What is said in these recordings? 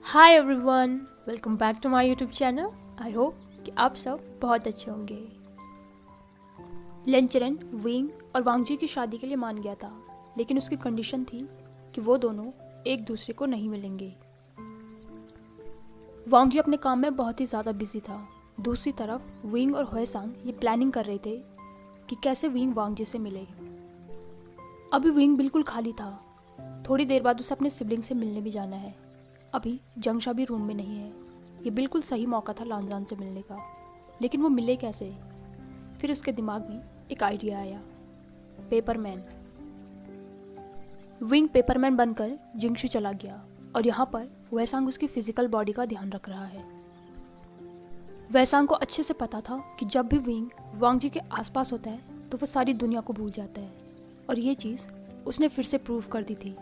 Hi everyone, welcome back to my YouTube channel. I hope कि आप सब बहुत अच्छे होंगे। लेंचरेन विंग और वांगजी की शादी के लिए मान गया था, लेकिन उसकी कंडीशन थी कि वो दोनों एक दूसरे को नहीं मिलेंगे। वांगजी अपने काम में बहुत ही ज़्यादा बिजी था। दूसरी तरफ विंग और होएसांग ये प्लानिंग कर रहे थे कि कैसे विंग वांगजी से मिले। अभी विंग बिल्कुल खाली था। थोड़ी देर बाद उसे अपने सिबलिंग से मिलने भी जाना है। अभी जंगशा भी रूम में नहीं है। ये बिल्कुल सही मौका था लानजान से मिलने का, लेकिन वो मिले कैसे? फिर उसके दिमाग में एक आइडिया आया, पेपरमैन। विंग पेपरमैन बनकर जिंगशी चला गया और यहाँ पर वैसांग उसकी फिजिकल बॉडी का ध्यान रख रहा है। वैसांग को अच्छे से पता था कि जब भी विंग वांगजी के आसपास होता है तो वो सारी दुनिया को भूल जाता है, और ये चीज़ उसने फिर से प्रूव कर दी थी।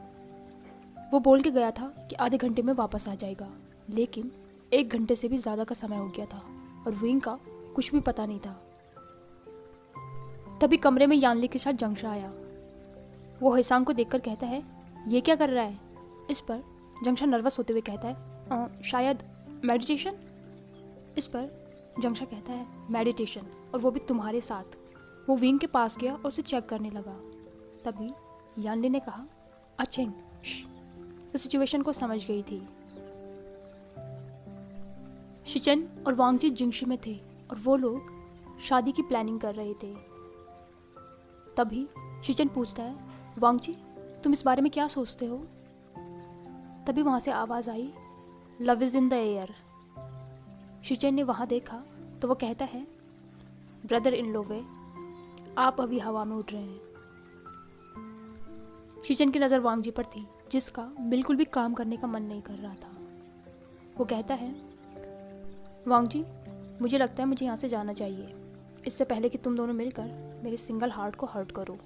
वो बोल के गया था कि आधे घंटे में वापस आ जाएगा, लेकिन 1 घंटे से भी ज़्यादा का समय हो गया था और विंग का कुछ भी पता नहीं था। तभी कमरे में यानली के साथ जंगशा आया। वो होएसांग को देखकर कहता है, ये क्या कर रहा है? इस पर जंगशा नर्वस होते हुए कहता है, शायद मेडिटेशन। इस पर जंगशा कहता है, मेडिटेशन, और वो भी तुम्हारे साथ। वो विंग के पास गया और उसे चेक करने लगा। तभी यानली ने कहा, अच्छेंग, तो सिचुएशन को समझ गई थी। शिचेन और वांगजी जिंगशी में थे और वो लोग शादी की प्लानिंग कर रहे थे। तभी शिचेन पूछता है, वांगजी, तुम इस बारे में क्या सोचते हो? तभी वहां से आवाज आई, love is in the air. Shichen ने वहां देखा तो वो कहता है, ब्रदर इन लो वे, आप अभी हवा में उड़ रहे हैं। शिचेन की नज़र वांगजी पर थी, जिसका बिल्कुल भी काम करने का मन नहीं कर रहा था। वो कहता है, वांगजी, मुझे लगता है मुझे यहाँ से जाना चाहिए, इससे पहले कि तुम दोनों मिलकर मेरे सिंगल हार्ट को हर्ट करो।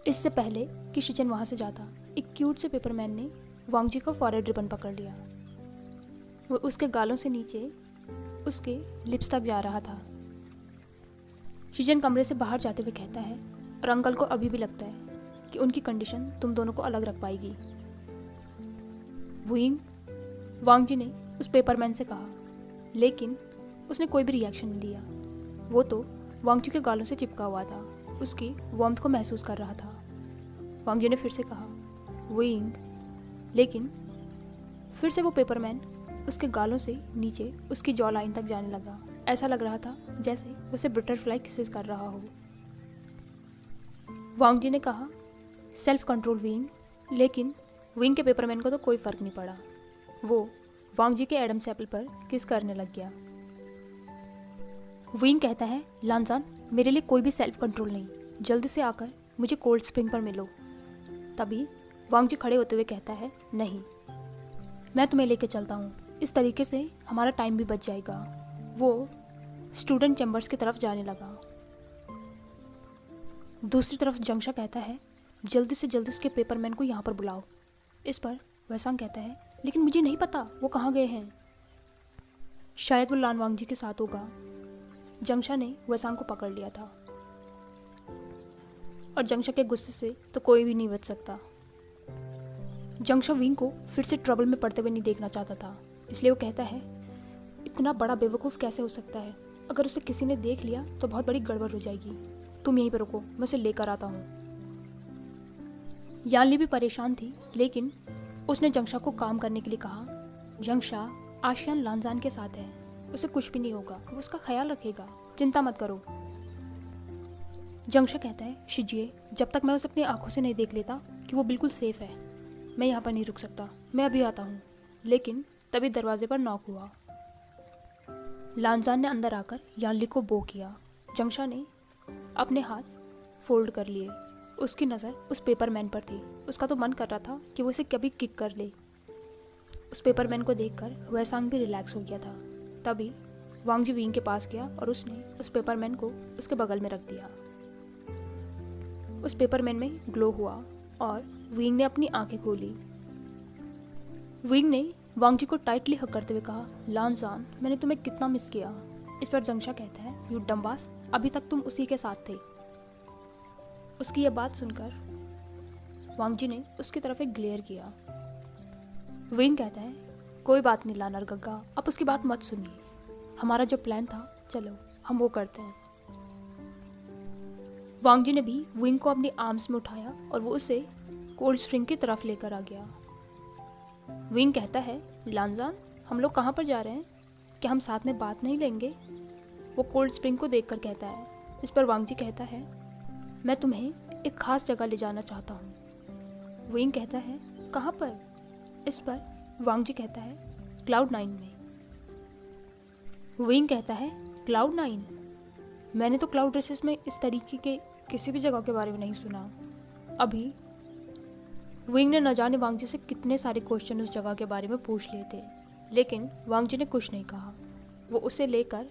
इससे पहले कि शिचेन वहाँ से जाता, एक क्यूट से पेपरमैन ने वांगजी का फॉरहेड रिबन पकड़ लिया। वो उसके गालों से नीचे उसके लिप्स तक जा रहा था। शिचेन कमरे से बाहर जाते हुए कहता है, और अंकल को अभी भी लगता है कि उनकी कंडीशन तुम दोनों को अलग रख पाएगी। विंग वांगजी ने उस पेपरमैन से कहा, लेकिन उसने कोई भी रिएक्शन नहीं दिया। वो तो वांगजी के गालों से चिपका हुआ था, उसकी वार्मथ को महसूस कर रहा था। वांगजी ने फिर से कहा, विंग, लेकिन फिर से वो पेपरमैन उसके गालों से नीचे उसकी जॉ लाइन तक जाने लगा। ऐसा लग रहा था जैसे उसे बटरफ्लाई किसेस कर रहा हो। वांगजी ने कहा, सेल्फ कंट्रोल विंग, लेकिन विंग के पेपरमैन को तो कोई फर्क नहीं पड़ा। वो वांगजी के एडम्स एप्पल पर किस करने लग गया। विंग कहता है, लानजान, मेरे लिए कोई भी सेल्फ कंट्रोल नहीं, जल्दी से आकर मुझे कोल्ड स्प्रिंग पर मिलो। तभी वांगजी खड़े होते हुए कहता है, नहीं, मैं तुम्हें लेके चलता हूँ, इस तरीके से हमारा टाइम भी बच जाएगा। वो स्टूडेंट चैम्बर्स की तरफ जाने लगा। दूसरी तरफ जंगशा कहता है, जल्दी से जल्दी उसके पेपरमैन को यहाँ पर बुलाओ। इस पर वैसांग कहता है, लेकिन मुझे नहीं पता वो कहाँ गए हैं, शायद वो लान वांगजी के साथ होगा। जंगशा ने वैसांग को पकड़ लिया था, और जंगशा के गुस्से से तो कोई भी नहीं बच सकता। जंगशा विंग को फिर से ट्रबल में पड़ते हुए नहीं देखना चाहता था, इसलिए वो कहता है, इतना बड़ा बेवकूफ़ कैसे हो सकता है? अगर उसे किसी ने देख लिया तो बहुत बड़ी गड़बड़ हो जाएगी। तुम यहीं पर रुको, मैं उसे लेकर आता हूँ। यानली भी परेशान थी, लेकिन उसने जंगशा को काम करने के लिए कहा, जंगशा आशियान लानजान के साथ है, उसे कुछ भी नहीं होगा, वो उसका ख्याल रखेगा, चिंता मत करो। जंगशा कहता है, शिजिए, जब तक मैं उसे अपनी आंखों से नहीं देख लेता कि वो बिल्कुल सेफ है, मैं यहाँ पर नहीं रुक सकता, मैं अभी आता हूँ। लेकिन तभी दरवाजे पर नॉक हुआ। लानजान ने अंदर आकर यानली को बो किया। जंगशा ने अपने हाथ फोल्ड कर लिए। उसकी नज़र उस पेपरमैन पर थी। उसका तो मन कर रहा था कि वो इसे कभी किक कर ले। उस पेपरमैन को देखकर वैसांग भी रिलैक्स हो गया था। तभी वांगजी विंग के पास गया और उसने उस पेपरमैन को उसके बगल में रख दिया। उस पेपरमैन में ग्लो हुआ और विंग ने अपनी आंखें खोली। विंग ने वांगजी को टाइटली हक करते हुए कहा, लानजान, मैंने तुम्हें कितना मिस किया। इस पर जंगशा कहता है, यू डम्बास, अभी तक तुम उसी के साथ थे। उसकी यह बात सुनकर वांगजी ने उसकी तरफ एक ग्लेयर किया। विंग कहता है, कोई बात नहीं लानर गग्गा, अब उसकी बात मत सुनिए, हमारा जो प्लान था चलो हम वो करते हैं। वांग जी ने भी विंग को अपनी आर्म्स में उठाया और वो उसे कोल्ड स्प्रिंग की तरफ लेकर आ गया। विंग कहता है, लानजान हम लोग कहाँ पर जा रहे हैं, क्या हम साथ में बात नहीं लेंगे? वो कोल्ड स्प्रिंग को देखकर कहता है। इस पर वांग जी कहता है, मैं तुम्हें एक खास जगह ले जाना चाहता हूँ। विंग कहता है, कहाँ पर? इस पर वांग जी कहता है, क्लाउड 9 में। विंग कहता है, क्लाउड 9? मैंने तो क्लाउड रेसेस में इस तरीके के किसी भी जगह के बारे में नहीं सुना। अभी विंग ने न जाने वांग जी से कितने सारे क्वेश्चन उस जगह के बारे में पूछ लिए थे, लेकिन वांग जी ने कुछ नहीं कहा। वो उसे लेकर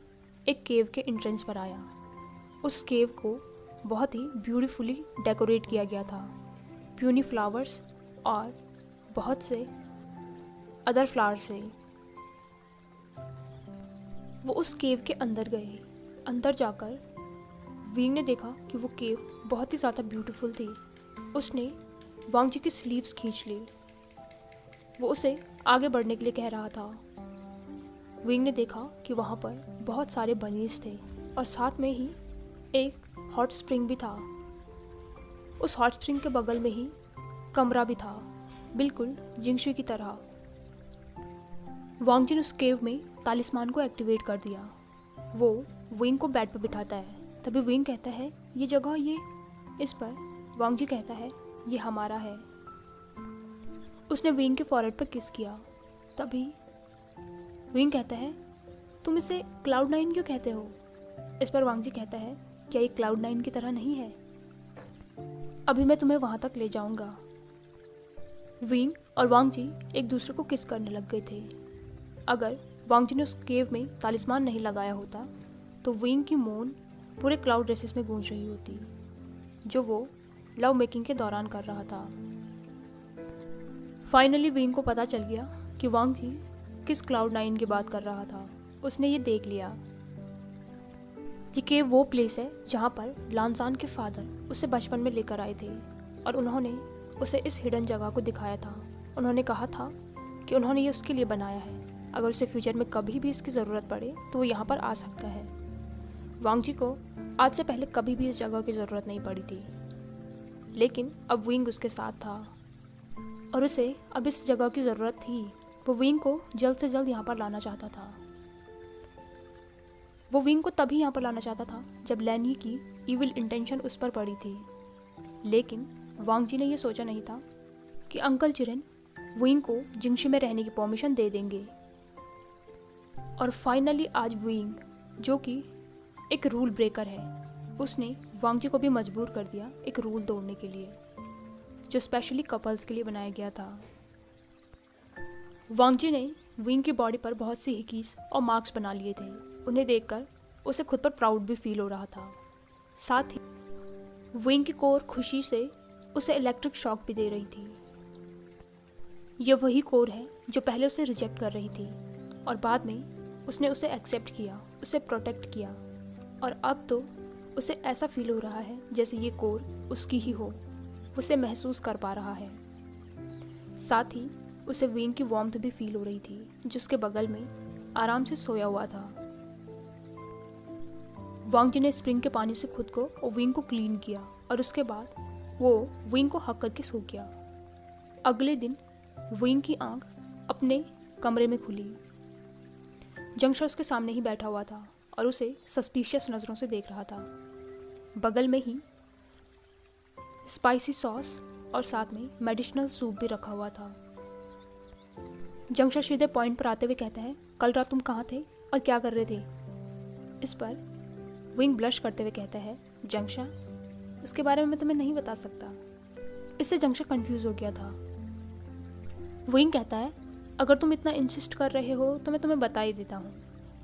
एक केव के एंट्रेंस पर आया। उस केव को बहुत ही ब्यूटीफुली डेकोरेट किया गया था, प्यूनी फ्लावर्स और बहुत से अदर फ्लावर से। वो उस केव के अंदर गए। अंदर जाकर विंग ने देखा कि वो केव बहुत ही ज़्यादा ब्यूटीफुल थी। उसने वांग जी की स्लीव्स खींच ली। वो उसे आगे बढ़ने के लिए कह रहा था। विंग ने देखा कि वहाँ पर बहुत सारे बनीज थे और साथ में ही एक हॉट स्प्रिंग भी था। उस हॉट स्प्रिंग के बगल में ही कमरा भी था, बिल्कुल जिंगशु की तरह। वांग जी ने उस केव में तालिस्मान को एक्टिवेट कर दिया। वो विंग को बेड पर बिठाता है। तभी विंग कहता है, ये जगह ये। इस पर वांग जी कहता है, ये हमारा है। उसने विंग के फॉरहेड पर किस किया। तभी विंग कहता है, तुम इसे क्लाउड 9 क्यों कहते हो? इस पर वांग जी कहता है, क्या ये क्लाउड 9 की तरह नहीं है? अभी मैं तुम्हें वहां तक ले जाऊंगा। विंग और वांग जी एक दूसरे को किस करने लग गए थे। अगर वांग जी ने उस केव में तालिस्मान नहीं लगाया होता तो विंग की मौन पूरे क्लाउड रेसेस में गूंज रही होती, जो वो लव मेकिंग के दौरान कर रहा था। फाइनली विंग को पता चल गया कि वांग जी किस क्लाउड 9 की बात कर रहा था। उसने ये देख लिया। ये केव वो प्लेस है जहाँ पर लानजान के फादर उसे बचपन में लेकर आए थे और उन्होंने उसे इस हिडन जगह को दिखाया था। उन्होंने कहा था कि उन्होंने ये उसके लिए बनाया है, अगर उसे फ्यूचर में कभी भी इसकी ज़रूरत पड़े तो वो यहाँ पर आ सकता है। वांग जी को आज से पहले कभी भी इस जगह की ज़रूरत नहीं पड़ी थी, लेकिन अब विंग उसके साथ था और उसे अब इस जगह की ज़रूरत थी। वो विंग को जल्द से जल्द यहाँ पर लाना चाहता था। वो विंग को तभी यहाँ पर लाना चाहता था जब लैनी की इविल इंटेंशन उस पर पड़ी थी, लेकिन वांग जी ने यह सोचा नहीं था कि अंकल चिरेन विंग को जिंगशु में रहने की परमिशन दे देंगे। और फाइनली आज विंग, जो कि एक रूल ब्रेकर है, उसने वांग जी को भी मजबूर कर दिया एक रूल तोड़ने के लिए जो स्पेशली कपल्स के लिए बनाया गया था। वांग जी ने विंग की बॉडी पर बहुत सी हिकीज और मार्क्स बना लिए थे। उन्हें देखकर उसे खुद पर प्राउड भी फील हो रहा था। साथ ही विंग की कोर खुशी से उसे इलेक्ट्रिक शॉक भी दे रही थी। यह वही कोर है जो पहले उसे रिजेक्ट कर रही थी और बाद में उसने उसे एक्सेप्ट किया, उसे प्रोटेक्ट किया, और अब तो उसे ऐसा फील हो रहा है जैसे ये कोर उसकी ही हो। उसे महसूस कर पा रहा है। साथ ही उसे विंग की वार्मथ भी फील हो रही थी, जिसके बगल में आराम से सोया हुआ था। वांग जी ने स्प्रिंग के पानी से खुद को और विंग को क्लीन किया और उसके बाद वो विंग को हक करके सो गया। अगले दिन विंग की आंख अपने कमरे में खुली। जंगशा उसके सामने ही बैठा हुआ था और उसे सस्पिशियस नज़रों से देख रहा था। बगल में ही स्पाइसी सॉस और साथ में मेडिसिनल सूप भी रखा हुआ था। जंगशा सीधे पॉइंट पर आते हुए कहता है, कल रात तुम कहाँ थे और क्या कर रहे थे? इस पर विंग ब्लश करते हुए कहता है, जंगशा, इसके बारे में मैं तुम्हें नहीं बता सकता। इससे जंगशा कंफ्यूज हो गया था। विंग कहता है, अगर तुम इतना इंसिस्ट कर रहे हो तो मैं तुम्हें बता ही देता हूँ।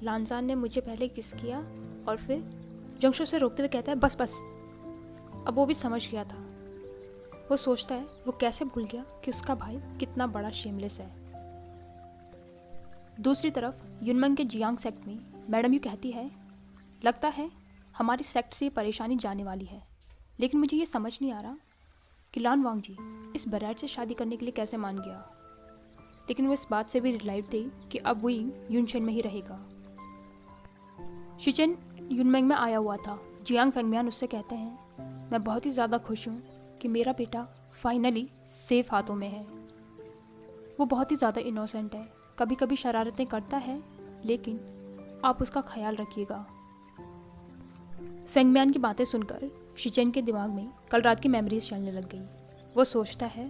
लानजान ने मुझे पहले किस किया। और फिर जंगशा उसे रोकते हुए कहता है, बस बस। अब वो भी समझ गया था। वो सोचता है वो कैसे भूल गया कि उसका भाई कितना बड़ा शेमलेस है। दूसरी तरफ युनमंग के जियांग सेक्ट में मैडम यू कहती है, लगता है हमारी सेक्ट से ये परेशानी जाने वाली है, लेकिन मुझे ये समझ नहीं आ रहा कि लान वांग जी इस बरैट से शादी करने के लिए कैसे मान गया। लेकिन वो इस बात से भी रिलाइव थे कि अब विंग यूनशेन में ही रहेगा। शिचेन यूनमेंग में आया हुआ था। जियांग फेंगमियान उससे कहते हैं, मैं बहुत ही ज़्यादा खुश हूँ कि मेरा बेटा फाइनली सेफ हाथों में है। वो बहुत ही ज़्यादा इनोसेंट है, कभी कभी शरारतें करता है, लेकिन आप उसका ख्याल रखिएगा। फेंगमियान की बातें सुनकर शिचेन के दिमाग में कल रात की मेमोरीज चलने लग गई। वो सोचता है,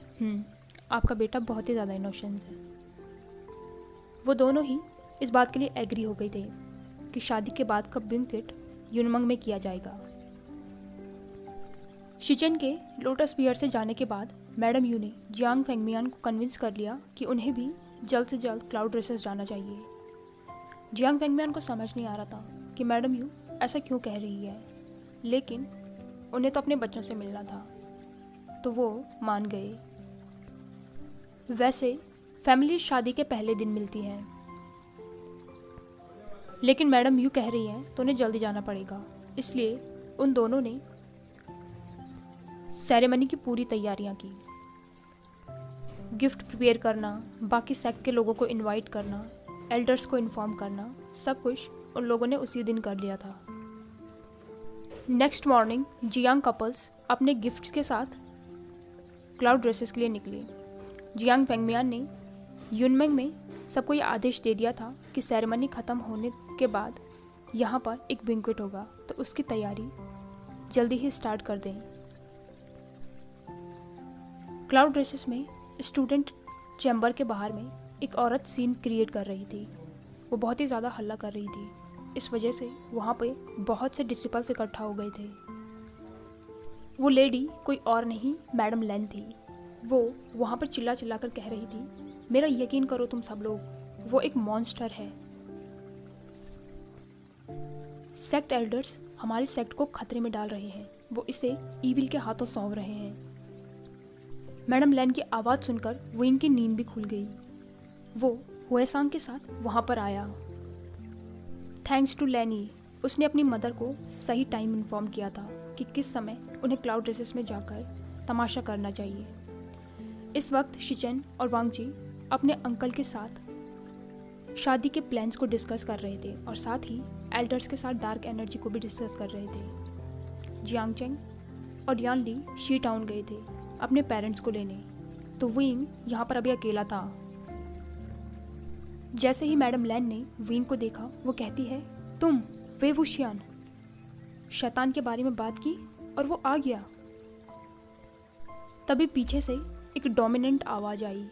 आपका बेटा बहुत ही ज़्यादा इनोसेंट है। वो दोनों ही इस बात के लिए एग्री हो गए थे कि शादी के बाद का बैंक्वेट यूनमंग में किया जाएगा। शिचेन के लोटस पियर से जाने के बाद मैडम यू ने जियांग फेंगमियान को कन्विंस कर लिया कि उन्हें भी जल्द से जल्द क्लाउड रेसेस जाना चाहिए। जियांग फेंगमियान को समझ नहीं आ रहा था कि मैडम यू ऐसा क्यों कह रही है, लेकिन उन्हें तो अपने बच्चों से मिलना था, तो वो मान गए। वैसे फैमिली शादी के पहले दिन मिलती है, लेकिन मैडम यू कह रही हैं तो उन्हें जल्दी जाना पड़ेगा, इसलिए उन दोनों ने सेरेमनी की पूरी तैयारियां की। गिफ्ट प्रिपेयर करना, बाकी सेक्ट के लोगों को इनवाइट करना, एल्डर्स को इन्फॉर्म करना, सब कुछ उन लोगों ने उसी दिन कर लिया था। नेक्स्ट मॉर्निंग जियांग कपल्स अपने गिफ्ट्स के साथ क्लाउड रेसेस के लिए निकले। जियांग फेंगमियान ने यूनमेंग में सबको ये आदेश दे दिया था कि सेरेमनी ख़त्म होने के बाद यहाँ पर एक बैंक्वेट होगा, तो उसकी तैयारी जल्दी ही स्टार्ट कर दें। क्लाउड रेसेस में स्टूडेंट चैम्बर के बाहर में एक औरत सीन क्रिएट कर रही थी। वो बहुत ही ज़्यादा हल्ला कर रही थी, इस वजह से वहाँ पे बहुत से डिसिपल्स इकट्ठा हो गए थे। वो लेडी कोई और नहीं मैडम लेन थी। वो वहाँ पर चिल्ला चिल्ला कर कह रही थी, मेरा यकीन करो तुम सब लोग, वो एक मॉन्स्टर है। सेक्ट एल्डर्स हमारी सेक्ट को खतरे में डाल रहे हैं, वो इसे ईविल के हाथों सौंप रहे हैं। मैडम लैन की आवाज़ सुनकर विंग की नींद भी खुल गई। वो हुएसांग के साथ वहाँ पर आया। थैंक्स टू लैनी, उसने अपनी मदर को सही टाइम इन्फॉर्म किया था कि किस समय उन्हें क्लाउड रेसेस में जाकर तमाशा करना चाहिए। इस वक्त शिचेन और वांगजी अपने अंकल के साथ शादी के प्लान्स को डिस्कस कर रहे थे और साथ ही एल्डर्स के साथ डार्क एनर्जी को भी डिस्कस कर रहे थे। जियांगचेंग और यान ली शी टाउन गए थे अपने पेरेंट्स को लेने, तो विंग यहाँ पर अभी अकेला था। जैसे ही मैडम लैन ने विंग को देखा, वो कहती है, तुम वे वुशियान, शैतान के बारे में बात की और वो आ गया। तभी पीछे से एक डोमिनेंट आवाज़ आई,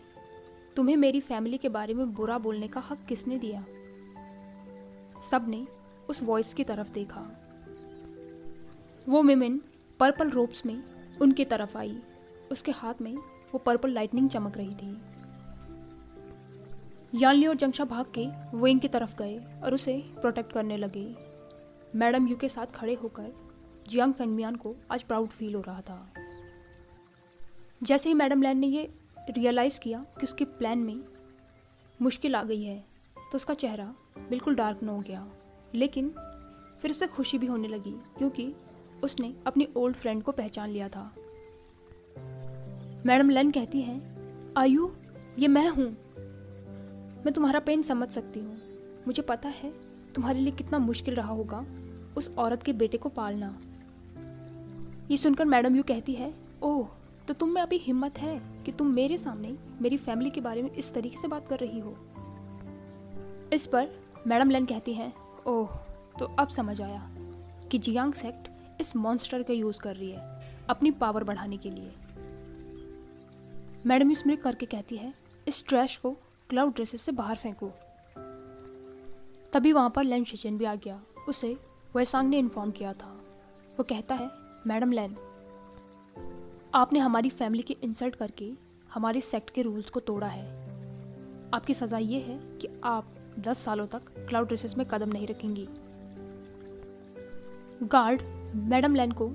तुम्हें मेरी फैमिली के बारे में बुरा बोलने का हक किसने दिया? सब ने उस वॉइस की तरफ देखा। वो विमेन पर्पल रोब्स में उनकी तरफ आई। उसके हाथ में वो पर्पल लाइटनिंग चमक रही थी। यानली और जंगशा भाग के विंग की तरफ गए और उसे प्रोटेक्ट करने लगे। मैडम यू के साथ खड़े होकर जियांग फेंगमियान को आज प्राउड फील हो रहा था। जैसे ही मैडम लैन ने ये रियलाइज़ किया कि उसके प्लान में मुश्किल आ गई है, तो उसका चेहरा बिल्कुल डार्क न हो गया, लेकिन फिर उसे खुशी भी होने लगी क्योंकि उसने अपनी ओल्ड फ्रेंड को पहचान लिया था। मैडम लैन कहती हैं, आयु, ये मैं हूँ। मैं तुम्हारा पेन समझ सकती हूँ। मुझे पता है तुम्हारे लिए कितना मुश्किल रहा होगा उस औरत के बेटे को पालना। ये सुनकर मैडम यू कहती है, ओह, तो तुम में अभी हिम्मत है कि तुम मेरे सामने मेरी फैमिली के बारे में इस तरीके से बात कर रही हो। इस पर मैडम लैन कहती हैं, ओह, तो अब समझ आया कि जियांग सेक्ट इस मॉन्स्टर का यूज़ कर रही है अपनी पावर बढ़ाने के लिए। मैडम यू स्मित करके कहती है, इस ट्रैश को क्लाउड रेसेस से बाहर फेंको। तभी वहाँ पर लैन शिचेन भी आ गया। उसे वेसांग ने इन्फॉर्म किया था। वो कहता है, मैडम लैन, आपने हमारी फैमिली की इंसल्ट करके हमारी सेक्ट के रूल्स को तोड़ा है। आपकी सज़ा ये है कि आप 10 सालों तक क्लाउड रेसेस में कदम नहीं रखेंगी। गार्ड मैडम लैन को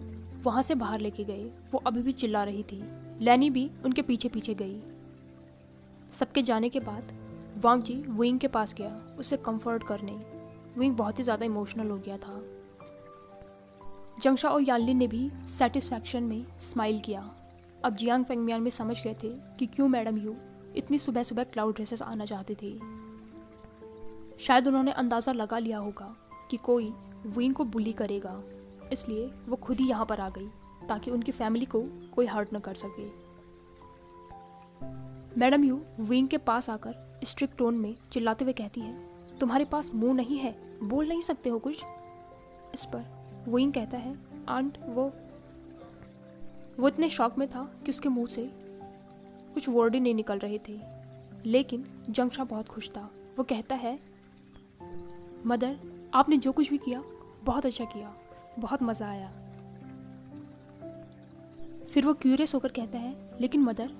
वहाँ से बाहर लेके गए। वो अभी भी चिल्ला रही थी। लैनी भी उनके पीछे पीछे गई। सबके जाने के बाद वांगजी विंग के पास गया उसे कंफर्ट करने। विंग बहुत ही ज़्यादा इमोशनल हो गया था। जंगशा और यानलिन ने भी सेटिस्फैक्शन में स्माइल किया। अब जियांग फेंगमियान में समझ गए थे कि क्यों मैडम यू इतनी सुबह सुबह क्लाउड ड्रेसेस आना चाहती थी। शायद उन्होंने अंदाज़ा लगा लिया होगा कि कोई विंग को बुली करेगा, इसलिए वो खुद ही यहाँ पर आ गई ताकि उनकी फैमिली को कोई हर्ट न कर सके। मैडम यू विंग के पास आकर स्ट्रिक्ट टोन में चिल्लाते हुए कहती है, तुम्हारे पास मुंह नहीं है, बोल नहीं सकते हो कुछ? इस पर विंग कहता है, आंट वो इतने शॉक में था कि उसके मुंह से कुछ वर्ड ही नहीं निकल रहे थे। लेकिन जंगशा बहुत खुश था। वो कहता है, मदर आपने जो कुछ भी किया बहुत अच्छा किया, बहुत मज़ा आया। फिर वो क्यूरियस होकर कहता है, लेकिन मदर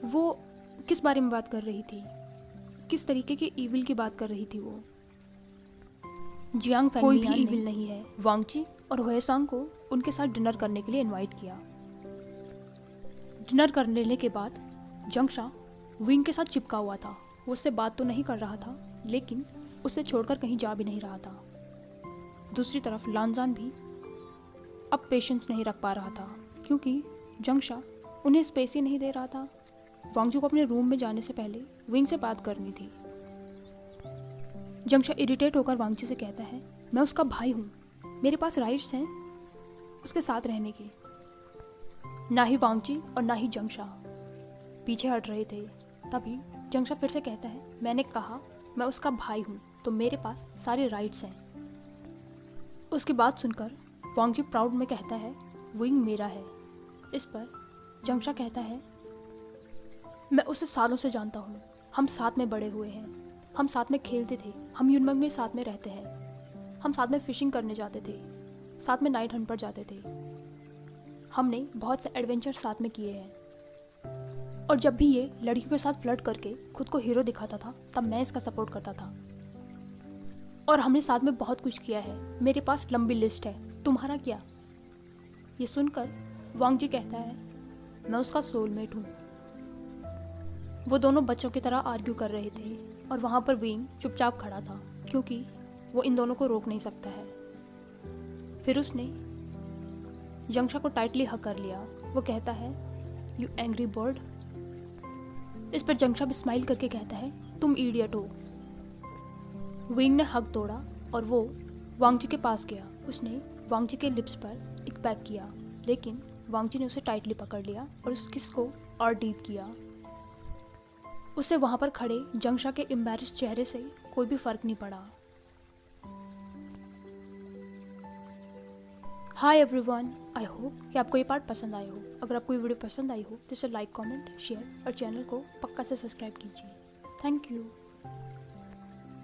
वो किस बारे में बात कर रही थी? किस तरीके के ईविल की बात कर रही थी वो? जियांग कोई भी ईविल नहीं है। वांगची और होएसांग को उनके साथ डिनर करने के लिए इनवाइट किया। डिनर करने के बाद जंगशा विंग के साथ चिपका हुआ था। वो उससे बात तो नहीं कर रहा था, लेकिन उसे छोड़कर कहीं जा भी नहीं रहा था। दूसरी तरफ लानजान भी अब पेशेंस नहीं रख पा रहा था, क्योंकि जंगशा उन्हें स्पेस ही नहीं दे रहा था। वांगजू को अपने रूम में जाने से पहले विंग से बात करनी थी। जंगशा इरिटेट होकर वांगजी से कहता है, मैं उसका भाई हूँ, मेरे पास राइट्स हैं उसके साथ रहने के। ना ही वांगजी और ना ही जंगशा पीछे हट रहे थे। तभी जंगशा फिर से कहता है, मैंने कहा मैं उसका भाई हूँ तो मेरे पास सारे राइट्स हैं। उसकी बात सुनकर वांगजी प्राउड में कहता है, विंग मेरा है। इस पर जंगशा कहता है, मैं उसे सालों से जानता हूँ, हम साथ में बड़े हुए हैं, हम साथ में खेलते थे, हम यूनमंग में साथ में रहते हैं, हम साथ में फिशिंग करने जाते थे, साथ में नाइट हंट पर जाते थे, हमने बहुत से एडवेंचर साथ में किए हैं। और जब भी ये लड़कियों के साथ फ्लर्ट करके खुद को हीरो दिखाता था तब मैं इसका सपोर्ट करता था। और हमने साथ में बहुत कुछ किया है, मेरे पास लंबी लिस्ट है, तुम्हारा क्या? ये सुनकर वांगजी कहता है, मैं उसका सोलमेट हूँ। वो दोनों बच्चों की तरह आर्ग्यू कर रहे थे और वहाँ पर विंग चुपचाप खड़ा था, क्योंकि वो इन दोनों को रोक नहीं सकता है। फिर उसने जंगशा को टाइटली हक कर लिया। वो कहता है, यू एंग्री बर्ड। इस पर जंगशा भी स्माइल करके कहता है, तुम इडियट हो। विंग ने हक तोड़ा और वो वांगजी के पास गया। उसने वांगजी के लिप्स पर एक पैक किया, लेकिन वांगजी ने उसे टाइटली पकड़ लिया और उस किस को और डीप किया। उसे वहाँ पर खड़े जंगशा के एम्बैरेस्ड चेहरे से कोई भी फर्क नहीं पड़ा। हाय एवरीवन, आई होप कि आपको ये पार्ट पसंद आया हो। अगर आपको ये वीडियो पसंद आई हो तो इसे लाइक, कमेंट, शेयर और चैनल को पक्का से सब्सक्राइब कीजिए। Thank you.